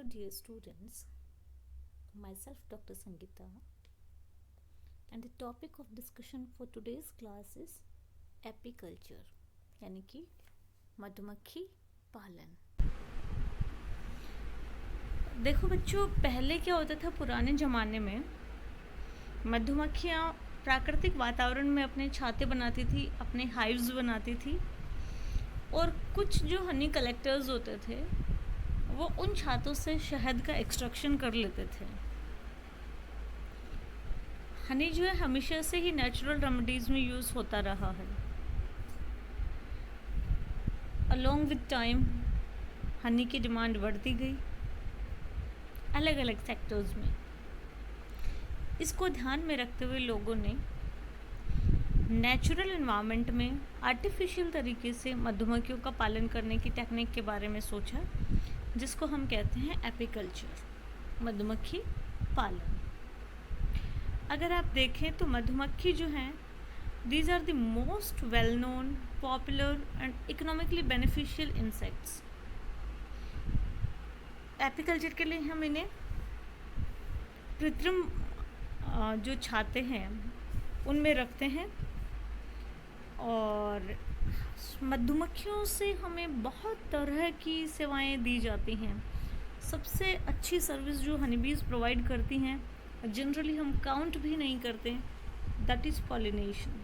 dear students, myself Dr. Sangeeta, and the topic of discussion for today's class is apiculture यानी कि मधुमक्खी पालन। देखो बच्चों, पहले क्या होता था पुराने ज़माने में, मधुमक्खियाँ प्राकृतिक वातावरण में अपने छाते बनाती थी, अपने हाइव्स बनाती थी, और कुछ जो हनी कलेक्टर्स होते थे वो उन छातों से शहद का एक्सट्रैक्शन कर लेते थे। हनी जो है हमेशा से ही नेचुरल रेमेडीज़ में यूज़ होता रहा है। अलोंग विद टाइम हनी की डिमांड बढ़ती गई अलग अलग सेक्टर्स में। इसको ध्यान में रखते हुए लोगों ने नेचुरल एनवायरनमेंट में आर्टिफिशियल तरीके से मधुमक्खियों का पालन करने की टेक्निक के बारे में सोचा, जिसको हम कहते हैं एपीकल्चर, मधुमक्खी पालन। अगर आप देखें तो मधुमक्खी जो हैं, these are the most well known, popular and economically beneficial insects. Apiculture के लिए हम इन्हें कृत्रिम जो छाते हैं उनमें रखते हैं, और मधुमक्खियों से हमें बहुत तरह की सेवाएं दी जाती हैं। सबसे अच्छी सर्विस जो हनीबीज़ प्रोवाइड करती हैं, जनरली हम काउंट भी नहीं करते, दैट इज़ पॉलिनेशन।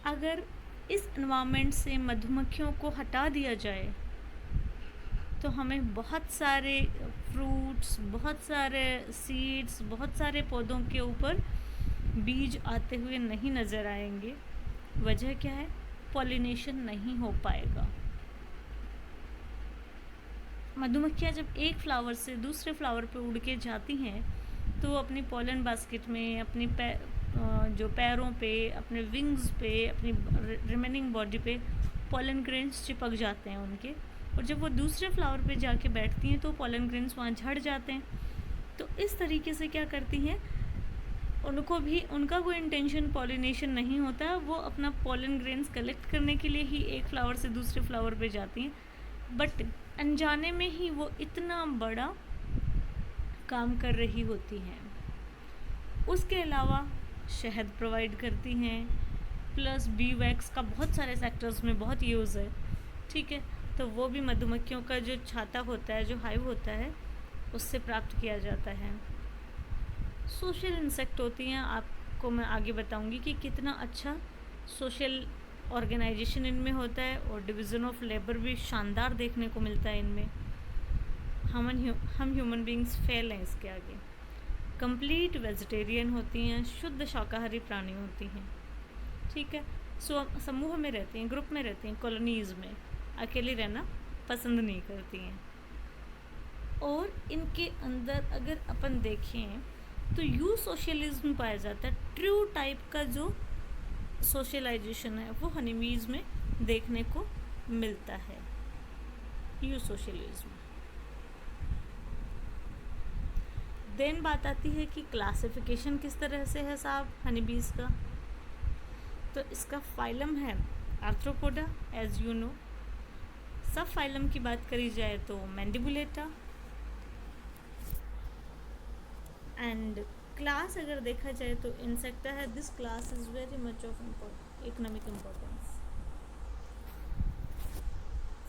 अगर इस एनवायरनमेंट से मधुमक्खियों को हटा दिया जाए तो हमें बहुत सारे फ्रूट्स, बहुत सारे सीड्स, बहुत सारे पौधों के ऊपर बीज आते हुए नहीं नज़र आएंगे। वजह क्या है? पॉलिनेशन नहीं हो पाएगा। मधुमक्खियाँ जब एक फ्लावर से दूसरे फ्लावर पे उड़ के जाती हैं तो वो अपनी पॉलन बास्केट में, अपनी जो पैरों पे, अपने विंग्स पे, अपनी रिमेनिंग बॉडी पे पॉलन ग्रेन्स चिपक जाते हैं उनके, और जब वो दूसरे फ्लावर पे जाके बैठती हैं तो पॉलन ग्रेन्स वहाँ झड़ जाते हैं। तो इस तरीके से क्या करती हैं, उनको भी उनका कोई इंटेंशन पॉलिनेशन नहीं होता, वो अपना पॉलन ग्रेन्स कलेक्ट करने के लिए ही एक फ्लावर से दूसरे फ्लावर पे जाती हैं, बट अनजाने में ही वो इतना बड़ा काम कर रही होती हैं। उसके अलावा शहद प्रोवाइड करती हैं, प्लस बी वैक्स का बहुत सारे सेक्टर्स में बहुत यूज़ है, ठीक है। तो वो भी मधुमक्खियों का जो छाता होता है, जो हाइव होता है, उससे प्राप्त किया जाता है। सोशल इंसेक्ट होती हैं, आपको मैं आगे बताऊंगी कि कितना अच्छा सोशल ऑर्गेनाइजेशन इनमें होता है, और डिवीज़न ऑफ लेबर भी शानदार देखने को मिलता है इनमें। हम ह्यूमन बींग्स फेल हैं इसके आगे। कंप्लीट वेजिटेरियन होती हैं, शुद्ध शाकाहारी प्राणी होती हैं, ठीक है। समूह में रहती हैं, ग्रुप में रहती हैं, कॉलोनीज़ में, अकेले रहना पसंद नहीं करती हैं। और इनके अंदर अगर अपन देखें तो यू सोशलिज्म पाया जाता है। ट्रू टाइप का जो सोशलाइजेशन है वो हनीबीज में देखने को मिलता है, यू सोशलिज्म। देन बात आती है कि क्लासिफिकेशन किस तरह से है साहब हनीबीज का। तो इसका फाइलम है आर्थ्रोपोडा, एज यू नो। सब फाइलम की बात करी जाए तो मैंडिबुलेटा, एंड क्लास अगर देखा जाए तो इंसेक्टा है। This class is very much of economic importance.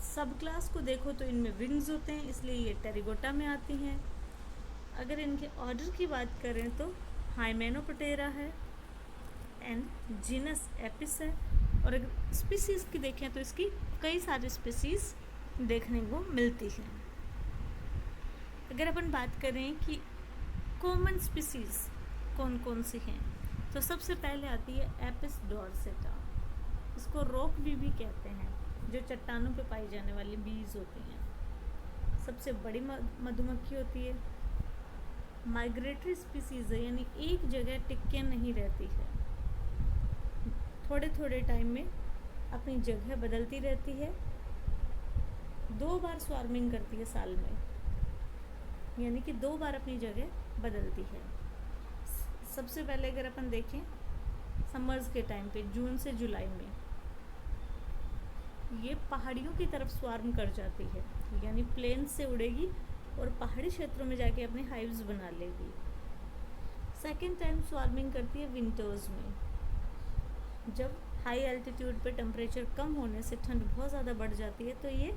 सब क्लास को देखो तो इनमें विंग्स होते हैं, इसलिए ये टेरिगोटा में आती हैं। अगर इनके ऑर्डर की बात करें तो हाइमेनोप्टेरा है एंड जीनस एपिस है, और अगर स्पीसीज़ की देखें तो इसकी कई सारी स्पीसीज़ देखने को मिलती हैं। अगर अपन बात करें कि कॉमन स्पीसीज़ कौन कौन सी हैं, तो सबसे पहले आती है एपिस डॉर्सेटा। इसको रॉक बी भी कहते हैं, जो चट्टानों पे पाई जाने वाली बीज होती हैं। सबसे बड़ी मधुमक्खी होती है, माइग्रेटरी स्पीसीज़ है, यानी एक जगह टिक के नहीं रहती है, थोड़े थोड़े टाइम में अपनी जगह बदलती रहती है। 2 बार स्वार्मिंग करती है साल में, यानी कि 2 बार अपनी जगह बदलती है। सबसे पहले अगर अपन देखें समर्स के टाइम पे, जून से जुलाई में, ये पहाड़ियों की तरफ स्वार्म कर जाती है, यानी प्लेन से उड़ेगी और पहाड़ी क्षेत्रों में जाके अपने हाइव्स बना लेगी। सेकेंड टाइम स्वार्मिंग करती है विंटर्स में, जब हाई एल्टीट्यूड पे टेम्परेचर कम होने से ठंड बहुत ज़्यादा बढ़ जाती है, तो ये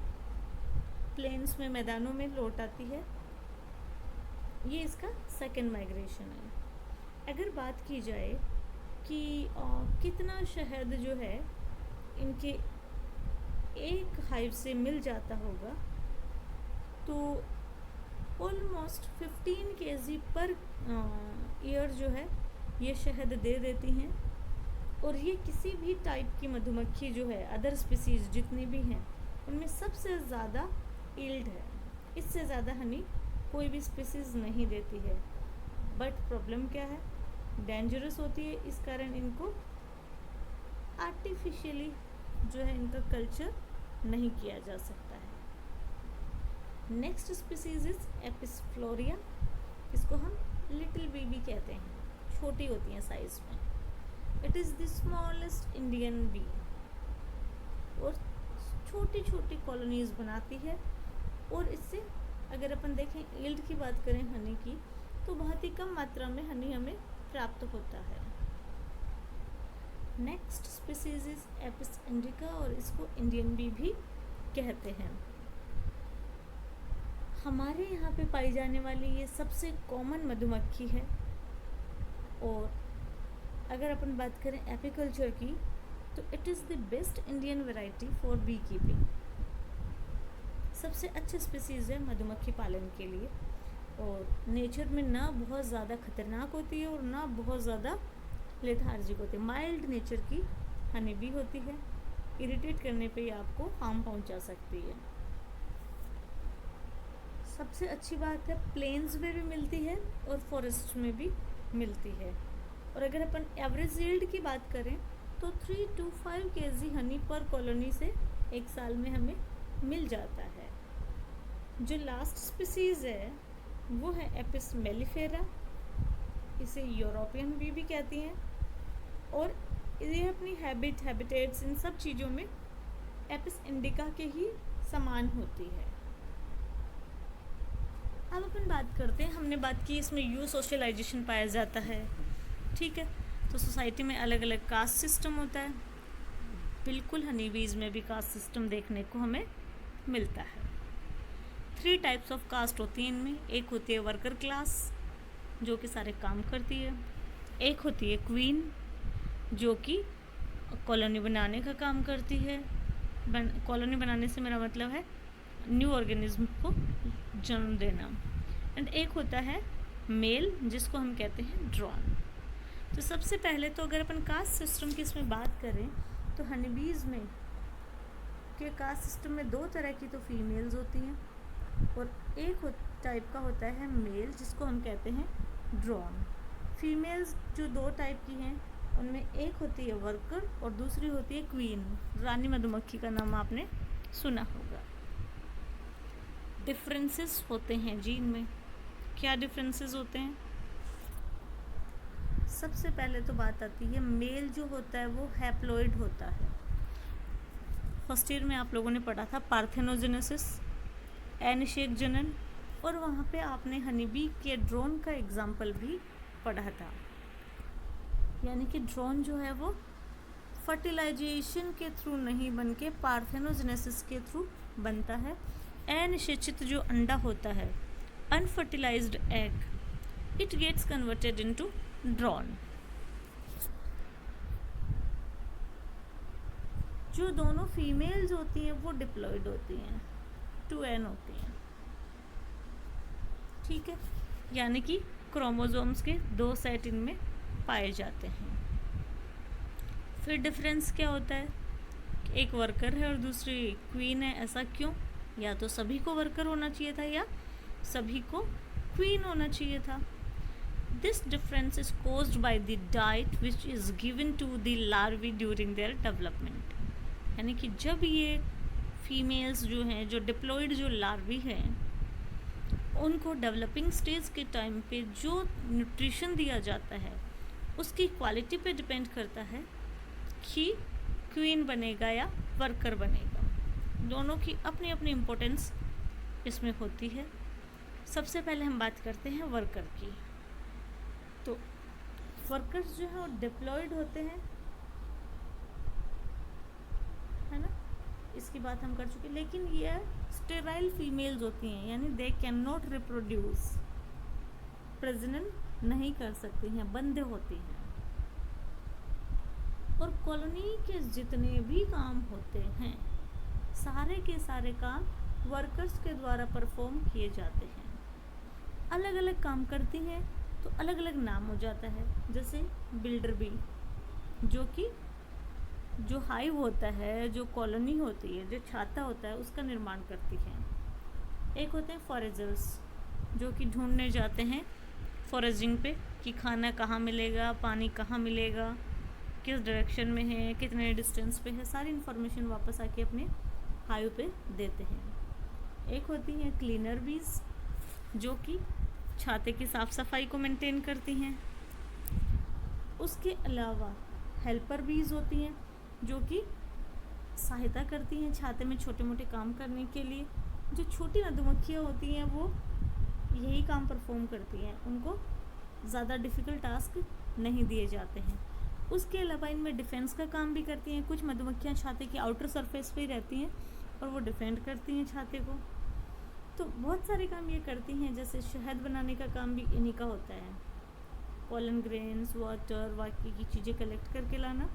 प्लेन्स में, मैदानों में लौट आती है। ये इसका सेकेंड माइग्रेशन है। अगर बात की जाए कि कितना शहद जो है इनके एक हाइव से मिल जाता होगा, तो ऑलमोस्ट 15 kg पर ईयर जो है ये शहद दे देती हैं। और ये किसी भी टाइप की मधुमक्खी जो है, अदर स्पीसीज जितनी भी हैं, उनमें सबसे ज़्यादा ईल्ड है। इससे ज़्यादा हनी कोई भी स्पीसीज नहीं देती है। बट प्रॉब्लम क्या है, डेंजरस होती है, इस कारण इनको आर्टिफिशियली जो है इनका कल्चर नहीं किया जा सकता है। Next species is Apis फ्लोरिया। इसको हम लिटिल बेबी कहते हैं, छोटी होती हैं साइज में। It is the smallest Indian bee, और छोटी छोटी कॉलोनीज बनाती है। और इससे अगर अपन देखें यील्ड की बात करें हनी की, तो बहुत ही कम मात्रा में हनी हमें प्राप्त होता है। Next species is Apis indica, और इसको इंडियन बी भी कहते हैं। हमारे यहाँ पे पाई जाने वाली ये सबसे कॉमन मधुमक्खी है। और अगर अपन बात करें एपीकल्चर की, तो it is the best Indian variety for bee keeping. सबसे अच्छे स्पीसीज़ है मधुमक्खी पालन के लिए, और नेचर में ना बहुत ज़्यादा खतरनाक होती है और ना बहुत ज़्यादा लेथार्जिक होती है। माइल्ड नेचर की हनी बी होती है, इरिटेट करने पे ही आपको हार्म पहुंचा सकती है। सबसे अच्छी बात है प्लेन्स में भी मिलती है और फॉरेस्ट में भी मिलती है। और अगर अपन एवरेज यील्ड की बात करें, तो 3 to 5 kg हनी पर कॉलोनी से एक साल में हमें मिल जाता है। जो लास्ट स्पीसीज़ है वो है एपिस मेलिफेरा। इसे यूरोपियन बी भी कहती हैं, और ये अपनी हैबिटेट्स इन सब चीज़ों में एपिस इंडिका के ही समान होती है। अब अपन बात करते हैं, हमने बात की इसमें यू सोशलाइजेशन पाया जाता है, ठीक है। तो सोसाइटी में अलग अलग कास्ट सिस्टम होता है। बिल्कुल हनी बीज में भी कास्ट सिस्टम देखने को हमें मिलता है। 3 टाइप्स ऑफ कास्ट होती हैं इनमें। एक होती है वर्कर क्लास, जो कि सारे काम करती है। एक होती है क्वीन, जो कि कॉलोनी बनाने का काम करती है। कॉलोनी बनाने से मेरा मतलब है न्यू ऑर्गेनिज्म को जन्म देना। एंड एक होता है मेल, जिसको हम कहते हैं ड्रोन। तो सबसे पहले तो अगर अपन कास्ट सिस्टम की इसमें बात करें, तो हनीबीज़ में के कास्ट सिस्टम में 2 तरह की तो फीमेल्स होती हैं, और एक टाइप का होता है मेल, जिसको हम कहते हैं ड्रोन। फीमेल्स जो 2 टाइप की हैं, उनमें एक होती है वर्कर और दूसरी होती है क्वीन। रानी मधुमक्खी का नाम आपने सुना होगा। डिफरेंसेस होते हैं जी इनमें। क्या डिफरेंसेस होते हैं? सबसे पहले तो बात आती है मेल जो होता है वो हैप्लॉइड होता है। फर्स्ट ईयर में आप लोगों ने पढ़ा था पार्थेनोजेनेसिस, एनिशेक जनन, और वहाँ पे आपने हनीबी के ड्रोन का एग्जाम्पल भी पढ़ा था। यानी कि ड्रोन जो है वो फर्टिलाइजेशन के थ्रू नहीं बन के पार्थेनोजेनेसिस के थ्रू बनता है। अनिषेचित जो अंडा होता है, unfertilised egg, it gets converted into drone. जो दोनों फीमेल्स होती हैं वो डिप्लॉयड होती हैं, 2n होती हैं, ठीक है। यानी कि क्रोमोसोम्स के 2 सेट इनमें पाए जाते हैं। फिर डिफरेंस क्या होता है? एक वर्कर है और दूसरी क्वीन है। ऐसा क्यों? या तो सभी को वर्कर होना चाहिए था या सभी को क्वीन होना चाहिए था। This difference is caused by the diet which is given to the larvae during their development. यानी कि जब ये फीमेल्स जो हैं, जो डिप्लॉयड जो लार्वी हैं, उनको डेवलपिंग स्टेज के टाइम पे जो न्यूट्रिशन दिया जाता है उसकी क्वालिटी पे डिपेंड करता है कि क्वीन बनेगा या वर्कर बनेगा। दोनों की अपनी अपनी इम्पोर्टेंस इसमें होती है। सबसे पहले हम बात करते हैं वर्कर की। तो वर्कर्स जो है वो डिप्लॉयड होते हैं, है ना, इसकी बात हम कर चुके। लेकिन ये स्टेराइल फीमेल्स होती हैं, यानी दे कैन नॉट रिप्रोड्यूस, प्रजनन नहीं कर सकती हैं, बंधे होती हैं। और कॉलोनी के जितने भी काम होते हैं, सारे के सारे काम वर्कर्स के द्वारा परफॉर्म किए जाते हैं। अलग अलग काम करती हैं तो अलग अलग नाम हो जाता है। जैसे बिल्डर बी, जो कि जो हाइव होता है, जो कॉलोनी होती है, जो छाता होता है, उसका निर्माण करती हैं। एक होते हैं फॉरेजर्स, जो कि ढूंढने जाते हैं फॉरेजिंग पे कि खाना कहाँ मिलेगा, पानी कहाँ मिलेगा, किस डायरेक्शन में है, कितने डिस्टेंस पे है, सारी इन्फॉर्मेशन वापस आके अपने हाइव पे देते हैं। एक होती हैं क्लीनर बीज, जो कि छाते की साफ़ सफाई को मेंटेन करती हैं। उसके अलावा हेल्पर बीज होती हैं, जो कि सहायता करती हैं छाते में छोटे मोटे काम करने के लिए। जो छोटी मधुमक्खियाँ होती हैं वो यही काम परफॉर्म करती हैं, उनको ज़्यादा डिफ़िकल्ट टास्क नहीं दिए जाते हैं। उसके अलावा इनमें डिफेंस का काम भी करती हैं। कुछ मधुमक्खियाँ छाते की आउटर सरफेस पे ही रहती हैं और वो डिफेंड करती हैं छाते को। तो बहुत सारे काम ये करती हैं। जैसे शहद बनाने का काम भी इन्हीं का होता है, पोलन ग्रेन्स, वाटर, बाकी की चीज़ें कलेक्ट करके लाना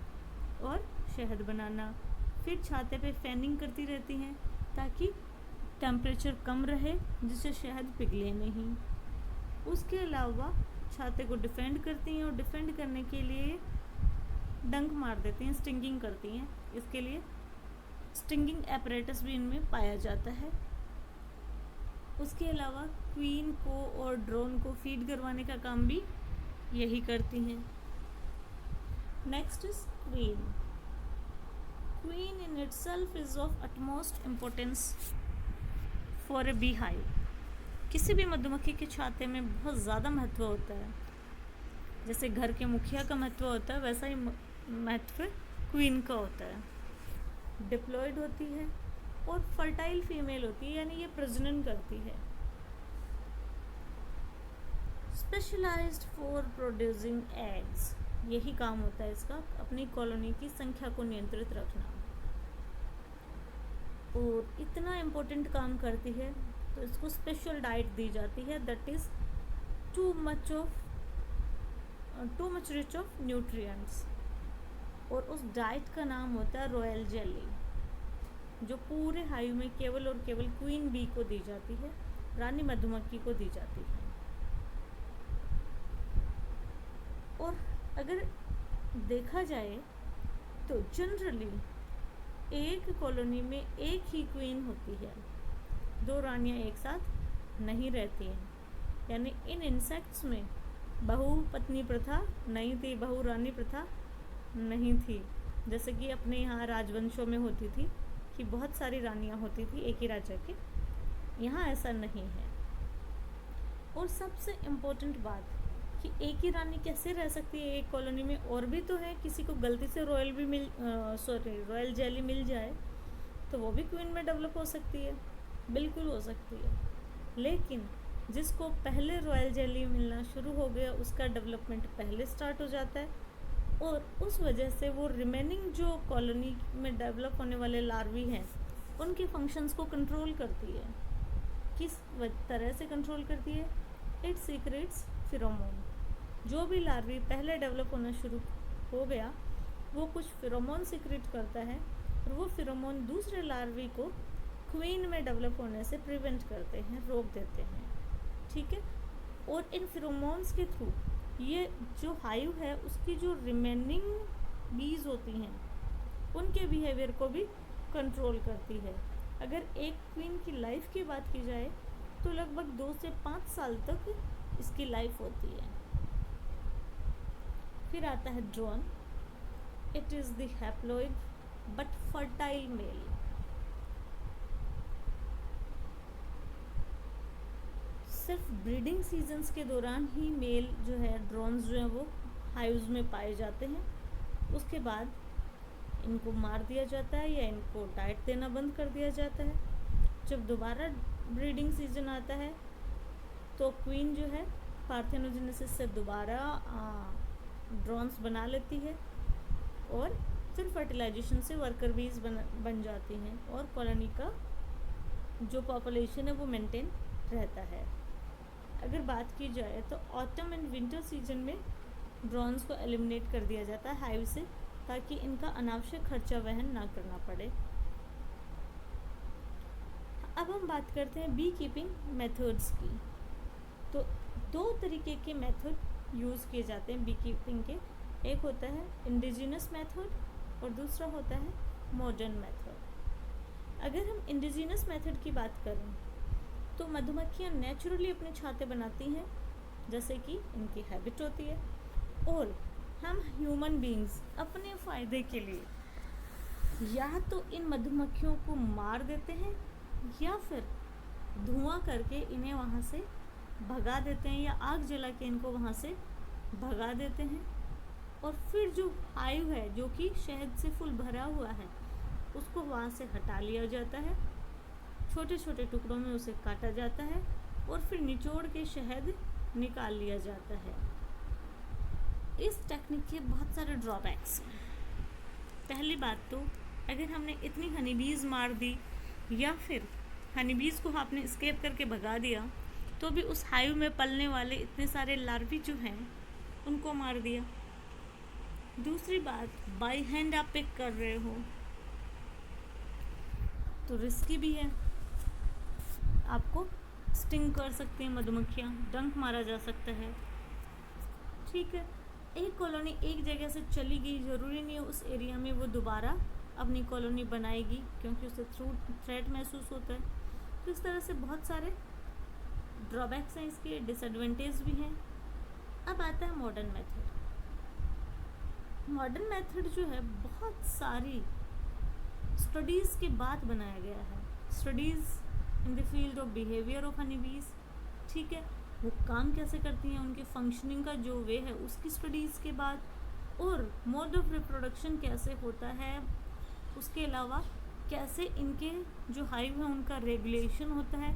और शहद बनाना। फिर छाते पे फैनिंग करती रहती हैं ताकि टेम्परेचर कम रहे, जिससे शहद पिघले नहीं। उसके अलावा छाते को डिफेंड करती हैं और डिफेंड करने के लिए डंक मार देती हैं, स्टिंगिंग करती हैं। इसके लिए स्टिंगिंग एपरेटस भी इनमें पाया जाता है। उसके अलावा क्वीन को और ड्रोन को फीड करवाने का काम भी यही करती हैं। Next is queen. Queen in itself is of utmost importance for A bee hive. किसी भी मधुमक्खी के छाते में बहुत ज़्यादा महत्व होता है। जैसे घर के मुखिया का महत्व होता है, वैसा ही महत्व क्वीन का होता है। डिप्लॉयड होती है और फर्टाइल फीमेल होती है, यानी ये प्रजनन करती है। स्पेशलाइज्ड फॉर प्रोड्यूसिंग एग्स, यही काम होता है इसका, अपनी कॉलोनी की संख्या को नियंत्रित रखना। और इतना इम्पोर्टेंट काम करती है तो इसको स्पेशल डाइट दी जाती है, that is too much rich of nutrients. और उस डाइट का नाम होता है रॉयल जेली, जो पूरे हाइव में केवल और केवल क्वीन बी को दी जाती है, रानी मधुमक्खी को दी जाती है। और अगर देखा जाए तो जनरली एक कॉलोनी में एक ही क्वीन होती है, दो रानियां एक साथ नहीं रहती हैं। यानी इन इंसेक्ट्स में बहु पत्नी प्रथा नहीं थी, बहु रानी प्रथा नहीं थी, जैसे कि अपने यहाँ राजवंशों में होती थी कि बहुत सारी रानियाँ होती थी एक ही राजा के। यहाँ ऐसा नहीं है। और सबसे इम्पोर्टेंट बात कि एक ही रानी कैसे रह सकती है एक कॉलोनी में, और भी तो है, किसी को गलती से रॉयल जेली मिल जाए तो वो भी क्वीन में डेवलप हो सकती है, बिल्कुल हो सकती है। लेकिन जिसको पहले रॉयल जेली मिलना शुरू हो गया उसका डेवलपमेंट पहले स्टार्ट हो जाता है, और उस वजह से वो रिमेनिंग जो कॉलोनी में डेवलप होने वाले लार्वी हैं उनके फंक्शंस को कंट्रोल करती है। किस तरह से कंट्रोल करती है? It secrets फिरोमोन। जो भी लार्वी पहले डेवलप होना शुरू हो गया वो कुछ फिरोमोन सीक्रेट करता है, और वो फिरोमोन दूसरे लार्वी को क्वीन में डेवलप होने से प्रिवेंट करते हैं, रोक देते हैं। ठीक है। और इन फिरोमोन्स के थ्रू ये जो हाइव है उसकी जो रिमेनिंग बीज होती हैं उनके बिहेवियर को भी कंट्रोल करती है। अगर एक क्वीन की लाइफ की बात की जाए तो लगभग 2 से 5 साल तक इसकी लाइफ होती है। फिर आता है drone. It is the haploid but fertile male. सिर्फ ब्रीडिंग सीजन्स के दौरान ही मेल जो है, ड्रोन्स जो हैं वो हाइव्स में पाए जाते हैं। उसके बाद इनको मार दिया जाता है या इनको डाइट देना बंद कर दिया जाता है। जब दोबारा ब्रीडिंग सीजन आता है तो क्वीन जो है पार्थेनोजेनेसिस से दोबारा ड्रोन्स बना लेती है और फिर फर्टिलाइजेशन से वर्कर बीज बन जाती हैं और कॉलोनी का जो पॉपुलेशन है वो मेंटेन रहता है। अगर बात की जाए तो ऑटम एंड विंटर सीजन में ड्रोन्स को एलिमिनेट कर दिया जाता है हाइव से, ताकि इनका अनावश्यक खर्चा वहन ना करना पड़े। अब हम बात करते हैं बी कीपिंग मेथड्स की। तो दो तरीके के मेथड यूज़ किए जाते हैं बी कीपिंग के। एक होता है इंडिजिनस मेथड और दूसरा होता है मॉडर्न मेथड। अगर हम इंडिजिनस मेथड की बात करें तो मधुमक्खियाँ नेचुरली अपने छाते बनाती हैं, जैसे कि इनकी हैबिट होती है, और हम ह्यूमन बीइंग्स अपने फ़ायदे के लिए या तो इन मधुमक्खियों को मार देते हैं या फिर धुआं करके इन्हें वहाँ से भगा देते हैं या आग जला के इनको वहाँ से भगा देते हैं। और फिर जो हाइव है जो कि शहद से फुल भरा हुआ है उसको वहाँ से हटा लिया जाता है, छोटे छोटे टुकड़ों में उसे काटा जाता है और फिर निचोड़ के शहद निकाल लिया जाता है। इस टेक्निक के बहुत सारे ड्रॉबैक्स हैं। पहली बात तो अगर हमने इतनी हनीबीज़ मार दी या फिर हनीबीज़ को आपने एस्केप करके भगा दिया तो भी उस हाइव में पलने वाले इतने सारे लार्वी जो हैं उनको मार दिया। दूसरी बात, बाई हैंड आप पिक कर रहे हो तो रिस्की भी है, आपको स्टिंग कर सकती हैं मधुमक्खियाँ, डंक मारा जा सकता है। ठीक है, एक कॉलोनी एक जगह से चली गई, ज़रूरी नहीं है उस एरिया में वो दोबारा अपनी कॉलोनी बनाएगी क्योंकि उसे थ्रेट महसूस होता है। तो इस तरह से बहुत सारे ड्रॉबैक्स हैं, इसके डिसएडवांटेज भी हैं। अब आता है मॉडर्न मेथड। मॉडर्न मेथड जो है बहुत सारी स्टडीज़ के बाद बनाया गया है, studies in the field of behaviour of honeybees. ठीक है, वो काम कैसे करती हैं, उनके फंक्शनिंग का जो वे है उसकी स्टडीज़ के बाद, और मोड ऑफ रिप्रोडक्शन कैसे होता है, उसके अलावा कैसे इनके जो हाइव है उनका रेगुलेशन होता है,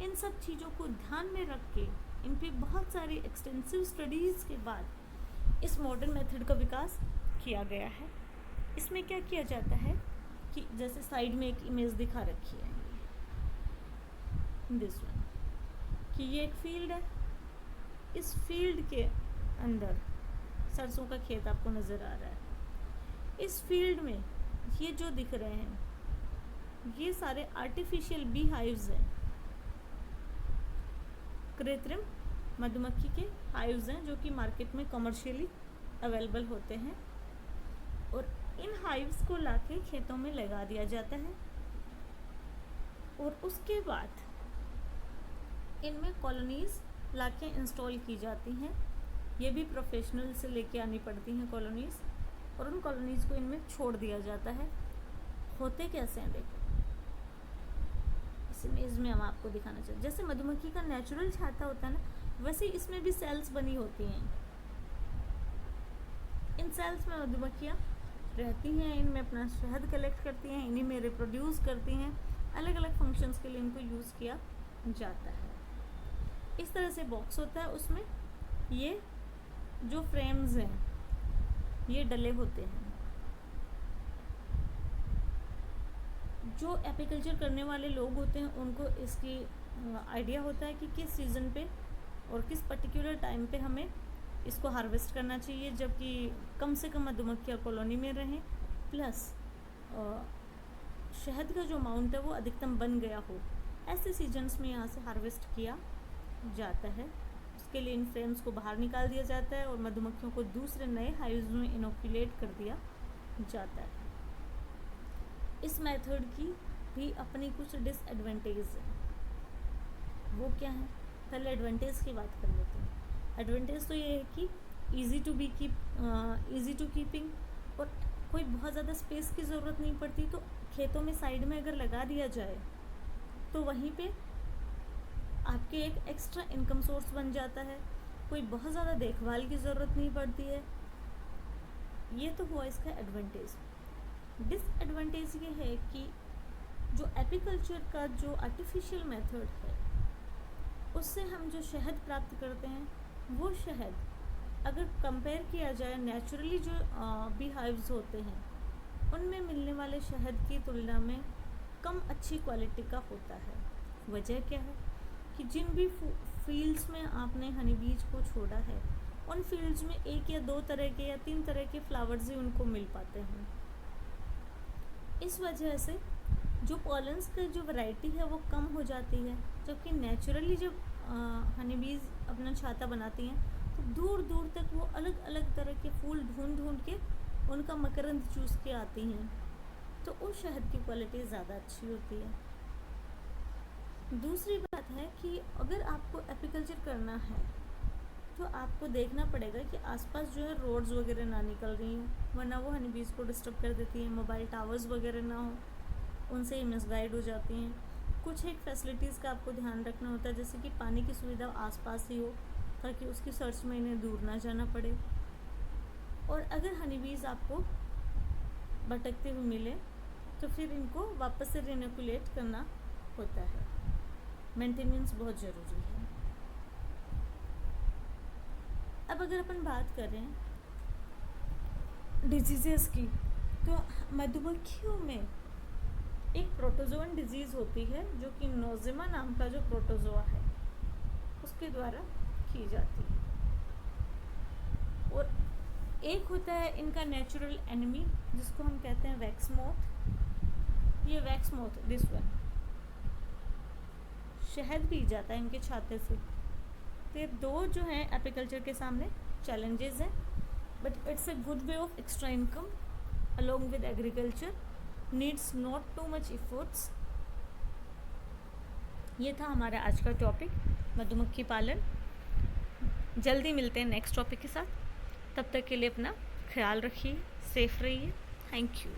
इन सब चीज़ों को ध्यान में रख के इन पे बहुत सारी एक्सटेंसिव स्टडीज़ के बाद इस मॉडर्न मेथड का विकास किया गया है। इसमें क्या किया जाता है कि जैसे साइड में एक इमेज दिखा रखी है दिस वन, कि ये एक फील्ड है, इस फील्ड के अंदर सरसों का खेत आपको नज़र आ रहा है। इस फील्ड में ये जो दिख रहे हैं ये सारे आर्टिफिशियल बी हाइव्स हैं, कृत्रिम मधुमक्खी के हाइव्स हैं जो कि मार्केट में कमर्शियली अवेलेबल होते हैं, और इन हाइव्स को लाके खेतों में लगा दिया जाता है और उसके बाद इनमें कॉलोनीज़ लाके इंस्टॉल की जाती हैं। ये भी प्रोफेशनल से लेके आनी पड़ती हैं कॉलोनीज़, और उन कॉलोनीज़ को इनमें छोड़ दिया जाता है। होते कैसे हैं देखो, इस इमेज में हम आपको दिखाना चाहते हैं। जैसे मधुमक्खी का नेचुरल छाता होता है ना, वैसे इसमें भी सेल्स बनी होती हैं। इन सेल्स में मधुमक्खियाँ रहती हैं, इनमें अपना शहद कलेक्ट करती हैं, इन्हीं में रिप्रोड्यूस करती हैं, अलग अलग फंक्शंस के लिए इनको यूज़ किया जाता है। इस तरह से बॉक्स होता है, उसमें ये जो फ्रेम्स हैं ये डले होते हैं। जो एपीकल्चर करने वाले लोग होते हैं उनको इसकी आइडिया होता है कि किस सीज़न पे और किस पर्टिकुलर टाइम पे हमें इसको हार्वेस्ट करना चाहिए, जबकि कम से कम मधुमक्खियाँ कॉलोनी में रहें, प्लस शहद का जो अमाउंट है वो अधिकतम बन गया हो। ऐसे सीजन्स में यहाँ से हार्वेस्ट किया जाता है। उसके लिए इन फ्रेम्स को बाहर निकाल दिया जाता है और मधुमक्खियों को दूसरे नए हाइव्स में इनोकुलेट कर दिया जाता है। इस मेथड की भी अपनी कुछ डिसएडवांटेज है। वो क्या है, पहले एडवांटेज की बात कर लेते हैं। एडवांटेज तो ये है कि इजी टू कीपिंग, और कोई बहुत ज़्यादा स्पेस की ज़रूरत नहीं पड़ती। तो खेतों में साइड में अगर लगा दिया जाए तो वहीं पे आपके एक एक्स्ट्रा इनकम सोर्स बन जाता है, कोई बहुत ज़्यादा देखभाल की ज़रूरत नहीं पड़ती है। ये तो हुआ इसका एडवांटेज। डिसएडवांटेज ये है कि जो एपीकल्चर का जो आर्टिफिशियल मेथड है उससे हम जो शहद प्राप्त करते हैं वो शहद अगर कंपेयर किया जाए नेचुरली जो बी हाइव्स होते हैं उनमें मिलने वाले शहद की तुलना में कम अच्छी क्वालिटी का होता है। वजह क्या है कि जिन भी फील्ड्स में आपने हनी बीज को छोड़ा है उन फील्ड्स में एक या दो तरह के या तीन तरह के फ्लावर्स ही उनको मिल पाते हैं। इस वजह से जो पॉलन्स का जो वैरायटी है वो कम हो जाती है, जबकि नेचुरली जब हनी बीज अपना छाता बनाती हैं तो दूर दूर तक वो अलग अलग तरह के फूल ढूंढ ढूंढ के उनका मकरंद चूस के आती हैं, तो उस शहद की क्वालिटी ज़्यादा अच्छी होती है। दूसरी बात है कि अगर आपको एपीकल्चर करना है तो आपको देखना पड़ेगा कि आसपास जो है रोड्स वगैरह ना निकल रही हो, वरना वो हनी बीज को डिस्टर्ब कर देती है। मोबाइल टावर्स वगैरह ना हो, उनसे ही मिसगाइड हो जाती हैं। कुछ एक फैसिलिटीज़ का आपको ध्यान रखना होता है, जैसे कि पानी की सुविधा आसपास ही हो ताकि उसकी सर्च में इन्हें दूर ना जाना पड़े। और अगर हनी बीज आपको भटकते हुए मिले तो फिर इनको वापस से रिनोकुलेट करना होता है। मेंटेनेंस बहुत ज़रूरी है। अब अगर अपन बात करें डिजीज़ेस की, तो मधुमक्खियों में एक प्रोटोजोअन डिजीज़ होती है जो कि नोज़ेमा नाम का जो प्रोटोजोआ है उसके द्वारा की जाती है। और एक होता है इनका नेचुरल एनिमी जिसको हम कहते हैं वैक्स मोथ। ये वैक्स मोथ दिस वन शहद पी जाता है इनके छाते से। तो ये दो जो हैं एपीकल्चर के सामने चैलेंजेस हैं, but it's a good way of extra income along with agriculture, needs not too much efforts. ये था हमारा आज का टॉपिक मधुमक्खी पालन। जल्दी मिलते हैं नेक्स्ट टॉपिक के साथ, तब तक के लिए अपना ख्याल रखिए, सेफ रहिए। Thank you.